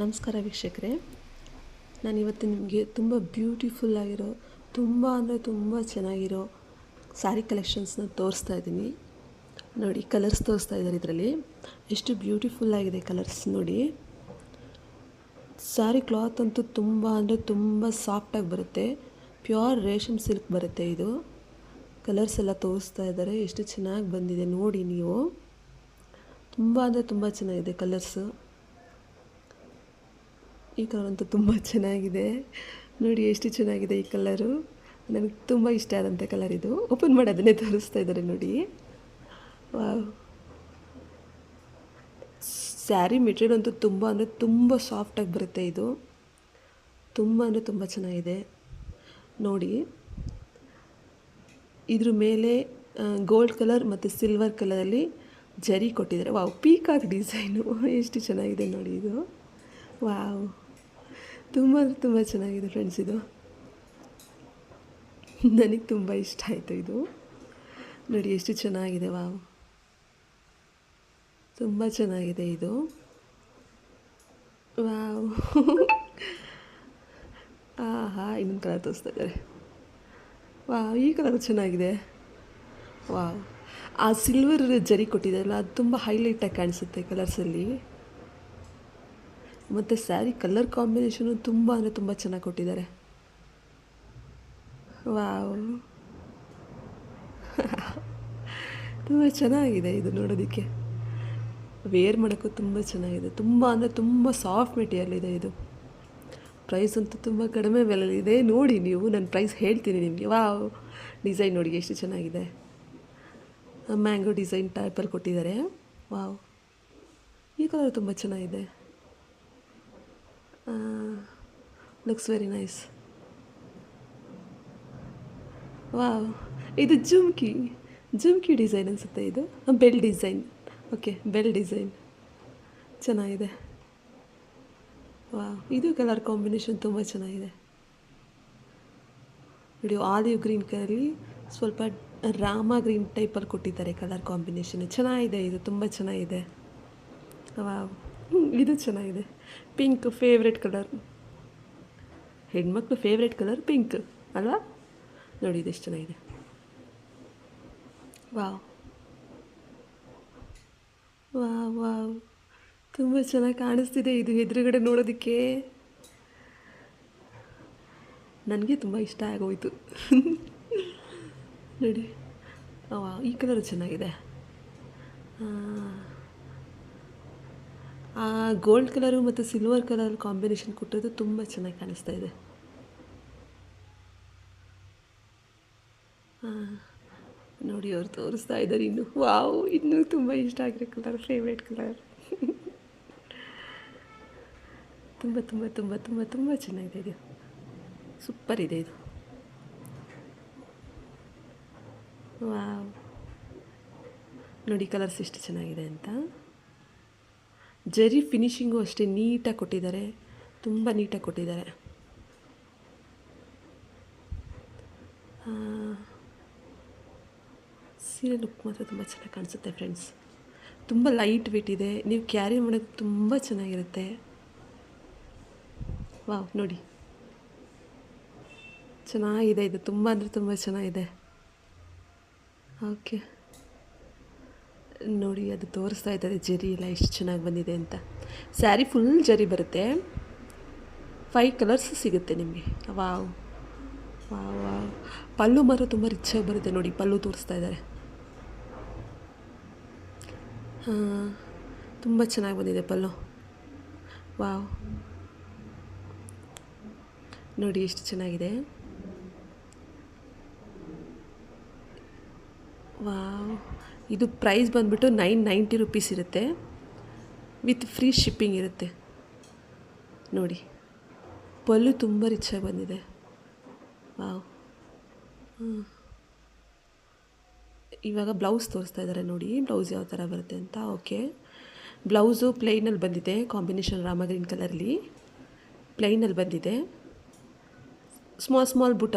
ನಮಸ್ಕಾರ ವೀಕ್ಷಕರೇ, ನಾನಿವತ್ತು ನಿಮಗೆ ತುಂಬ ಬ್ಯೂಟಿಫುಲ್ ಆಗಿರೋ, ತುಂಬ ಅಂದರೆ ತುಂಬ ಚೆನ್ನಾಗಿರೋ ಸ್ಯಾರಿ ಕಲೆಕ್ಷನ್ಸ್ನ ತೋರಿಸ್ತಾ ಇದ್ದೀನಿ. ನೋಡಿ, ಕಲರ್ಸ್ ತೋರಿಸ್ತಾ ಇದ್ದಾರೆ ಇದರಲ್ಲಿ. ಎಷ್ಟು ಬ್ಯೂಟಿಫುಲ್ ಆಗಿದೆ ಕಲರ್ಸ್ ನೋಡಿ. ಸ್ಯಾರಿ ಕ್ಲಾತ್ ಅಂತೂ ತುಂಬ ಅಂದರೆ ತುಂಬ ಸಾಫ್ಟಾಗಿ ಬರುತ್ತೆ. ಪ್ಯೂರ್ ರೇಷಮ್ ಸಿಲ್ಕ್ ಬರುತ್ತೆ ಇದು. ಕಲರ್ಸ್ ಎಲ್ಲ ತೋರಿಸ್ತಾ ಇದ್ದಾರೆ, ಎಷ್ಟು ಚೆನ್ನಾಗಿ ಬಂದಿದೆ ನೋಡಿ ನೀವು. ತುಂಬ ಅಂದರೆ ತುಂಬ ಚೆನ್ನಾಗಿದೆ ಕಲರ್ಸು. ಈ ಕಲರ್ ಅಂತೂ ತುಂಬ ಚೆನ್ನಾಗಿದೆ ನೋಡಿ, ಎಷ್ಟು ಚೆನ್ನಾಗಿದೆ ಈ ಕಲರು. ನನಗೆ ತುಂಬ ಇಷ್ಟ ಆದಂಥ ಕಲರ್ ಇದು. ಓಪನ್ ಮಾಡಿ ಅದನ್ನೇ ತೋರಿಸ್ತಾ ಇದ್ದಾರೆ ನೋಡಿ. ವಾವ್, ಸ್ಯಾರಿ ಮೆಟೀರಿಯಲ್ ಅಂತೂ ತುಂಬ ಅಂದರೆ ತುಂಬ ಸಾಫ್ಟಾಗಿ ಬರುತ್ತೆ ಇದು. ತುಂಬ ಅಂದರೆ ತುಂಬ ಚೆನ್ನಾಗಿದೆ ನೋಡಿ. ಇದ್ರ ಮೇಲೆ ಗೋಲ್ಡ್ ಕಲರ್ ಮತ್ತು ಸಿಲ್ವರ್ ಕಲರಲ್ಲಿ ಜರಿ ಕೊಟ್ಟಿದ್ದಾರೆ. ವಾವ್, ಪೀಕಾಕ್ ಡಿಸೈನು ಎಷ್ಟು ಚೆನ್ನಾಗಿದೆ ನೋಡಿ ಇದು. ವಾವ್, ತುಂಬ ಅಂದರೆ ತುಂಬ ಚೆನ್ನಾಗಿದೆ ಫ್ರೆಂಡ್ಸ್ ಇದು. ನನಗೆ ತುಂಬ ಇಷ್ಟ ಆಯಿತು ಇದು ನೋಡಿ, ಎಷ್ಟು ಚೆನ್ನಾಗಿದೆ. ವಾವ್, ತುಂಬ ಚೆನ್ನಾಗಿದೆ ಇದು. ವಾವ್ ಆಹಾ, ಇನ್ನೊಂದು ಕಲರ್ ತೋರಿಸ್ತಾ ಇದ್ದಾರೆ. ವಾವ್, ಈ ಕಲರ್ ಚೆನ್ನಾಗಿದೆ. ವಾವ್, ಆ ಸಿಲ್ವರ್ ಜರಿ ಕೊಟ್ಟಿದ್ದಾರಲ್ಲ, ಅದು ತುಂಬ ಹೈಲೈಟಾಗಿ ಕಾಣಿಸುತ್ತೆ ಕಲರ್ಸಲ್ಲಿ. ಮತ್ತು ಸ್ಯಾರಿ ಕಲರ್ ಕಾಂಬಿನೇಷನು ತುಂಬ ಅಂದರೆ ತುಂಬ ಚೆನ್ನಾಗಿ ಕೊಟ್ಟಿದ್ದಾರೆ. ವಾವ್, ತುಂಬ ಚೆನ್ನಾಗಿದೆ ಇದು ನೋಡೋದಕ್ಕೆ. ವೇರ್ ಮಾಡೋಕ್ಕೂ ತುಂಬ ಚೆನ್ನಾಗಿದೆ. ತುಂಬ ಅಂದರೆ ತುಂಬ ಸಾಫ್ಟ್ ಮೆಟೀರಿಯಲ್ ಇದೆ ಇದು. ಪ್ರೈಸ್ ಅಂತೂ ತುಂಬ ಕಡಿಮೆ ಬೆಲೆಯಲ್ಲಿದೆ ನೋಡಿ ನೀವು. ನಾನು ಪ್ರೈಸ್ ಹೇಳ್ತೀನಿ ನಿಮಗೆ. ವಾವ್, ಡಿಸೈನ್ ನೋಡಿ ಎಷ್ಟು ಚೆನ್ನಾಗಿದೆ. ಮ್ಯಾಂಗೋ ಡಿಸೈನ್ ಟೈಪಲ್ಲಿ ಕೊಟ್ಟಿದ್ದಾರೆ. ವಾವ್, ಈ ಕಲರ್ ತುಂಬ ಚೆನ್ನಾಗಿದೆ. Looks very nice. ವಾವ್, ಇದು ಜುಮ್ಕಿ ಡಿಸೈನ್ ಅನಿಸುತ್ತೆ. ಇದು bell design. Okay, bell design ಚೆನ್ನಾಗಿದೆ. ವಾವ್, ಇದು ಕಲರ್ ಕಾಂಬಿನೇಷನ್ ತುಂಬ ಚೆನ್ನಾಗಿದೆ ನೋಡಿ. ಆಲಿವ್ ಗ್ರೀನ್ ಕಲರಲ್ಲಿ ಸ್ವಲ್ಪ ರಾಮ ಗ್ರೀನ್ ಟೈಪಲ್ಲಿ ಕೊಟ್ಟಿದ್ದಾರೆ ಕಲರ್ ಕಾಂಬಿನೇಷನ್. ಚೆನ್ನಾಗಿದೆ ಇದು, ತುಂಬ ಚೆನ್ನಾಗಿದೆ. ವಾವ್, ಇದು ಚೆನ್ನಾಗಿದೆ. ಪಿಂಕ್ ಫೇವ್ರೆಟ್ ಕಲರ್, ಹೆಣ್ಮಕ್ಳು ಫೇವ್ರೆಟ್ ಕಲರ್ ಪಿಂಕ್ ಅಲ್ವಾ? ನೋಡಿ ಇದೆಷ್ಟು ಚೆನ್ನಾಗಿದೆ. ವಾವ್ ವಾವ್ ವಾವ್, ತುಂಬ ಚೆನ್ನಾಗಿ ಕಾಣಿಸ್ತಿದೆ ಇದು ಎದುರುಗಡೆ ನೋಡೋದಕ್ಕೆ. ನನಗೆ ತುಂಬ ಇಷ್ಟ ಆಗೋಯಿತು ನೋಡಿ. ವಾವ್, ಈ ಕಲರು ಚೆನ್ನಾಗಿದೆ. ಆ ಗೋಲ್ಡ್ ಕಲರು ಮತ್ತು ಸಿಲ್ವರ್ ಕಲರ್ ಕಾಂಬಿನೇಷನ್ ಕೊಟ್ಟಿರೋದು ತುಂಬ ಚೆನ್ನಾಗಿ ಕಾಣಿಸ್ತಾ ಇದೆ. ನೋಡಿ, ಅವ್ರು ತೋರಿಸ್ತಾ ಇದ್ದಾರೆ ಇನ್ನು. ವಾವ್, ಇನ್ನೂ ತುಂಬ ಇಷ್ಟ ಆಗಿರೋ ಕಲರ್, ಫೇವ್ರೇಟ್ ಕಲರ್. ತುಂಬ ತುಂಬ ತುಂಬ ತುಂಬ ತುಂಬ ಚೆನ್ನಾಗಿದೆ ಇದು. ಸೂಪರ್ ಇದೆ ಇದು. ವಾವ್, ನೋಡಿ ಕಲರ್ಸ್ ಎಷ್ಟು ಚೆನ್ನಾಗಿದೆ ಅಂತ. ಜರಿ ಫಿನಿಶಿಂಗು ಅಷ್ಟೇ ನೀಟಾಗಿ ಕೊಟ್ಟಿದ್ದಾರೆ, ತುಂಬ ನೀಟಾಗಿ ಕೊಟ್ಟಿದ್ದಾರೆ. ಸೀರೆ ಲುಕ್ ಮಾತ್ರ ತುಂಬ ಚೆನ್ನಾಗಿ ಕಾಣಿಸುತ್ತೆ ಫ್ರೆಂಡ್ಸ್. ತುಂಬ ಲೈಟ್ ವೇಟ್ ಇದೆ, ನೀವು ಕ್ಯಾರಿ ಮಾಡೋಕ್ಕೆ ತುಂಬ ಚೆನ್ನಾಗಿರುತ್ತೆ. ವಾವ್, ನೋಡಿ ಚೆನ್ನಾಗಿದೆ ಇದು. ತುಂಬ ಅಂದರೆ ತುಂಬ ಚೆನ್ನಾಗಿದೆ. ಓಕೆ, ನೋಡಿ ಅದು ತೋರಿಸ್ತಾ ಇದ್ದಾರೆ ಜರಿ ಎಲ್ಲ ಎಷ್ಟು ಚೆನ್ನಾಗಿ ಬಂದಿದೆ ಅಂತ. ಸ್ಯಾರಿ ಫುಲ್ ಜರಿ ಬರುತ್ತೆ. 5 ಕಲರ್ಸ್ ಸಿಗುತ್ತೆ ನಿಮಗೆ. ವಾವ್ ವಾವ್ ವಾವ್, ಪಲ್ಲು ಮಾತ್ರ ತುಂಬ ರಿಚಾಗಿ ಬರುತ್ತೆ ನೋಡಿ. ಪಲ್ಲು ತೋರಿಸ್ತಾ ಇದ್ದಾರೆ. ಹಾಂ, ತುಂಬ ಚೆನ್ನಾಗಿ ಬಂದಿದೆ ಪಲ್ಲು. ವಾವ್, ನೋಡಿ ಎಷ್ಟು ಚೆನ್ನಾಗಿದೆ. ವಾವ್, ಇದು ಪ್ರೈಸ್ ಬಂದುಬಿಟ್ಟು 990 ರುಪೀಸ್ ಇರುತ್ತೆ. ವಿತ್ ಫ್ರೀ ಶಿಪ್ಪಿಂಗ್ ಇರುತ್ತೆ ನೋಡಿ. ಪಲ್ಲು ತುಂಬ ರಿಚಾಗಿ ಬಂದಿದೆ. ವಾವ್, ಇವಾಗ ಬ್ಲೌಸ್ ತೋರಿಸ್ತಾ ಇದ್ದಾರೆ ನೋಡಿ, ಬ್ಲೌಸ್ ಯಾವ ಥರ ಬರುತ್ತೆ ಅಂತ. ಓಕೆ, ಬ್ಲೌಸು ಪ್ಲೈನಲ್ಲಿ ಬಂದಿದೆ. ಕಾಂಬಿನೇಷನ್ ರಾಮ ಗ್ರೀನ್ ಕಲರಲ್ಲಿ ಪ್ಲೈನಲ್ಲಿ ಬಂದಿದೆ. ಸ್ಮಾಲ್ ಬುಟ್ಟ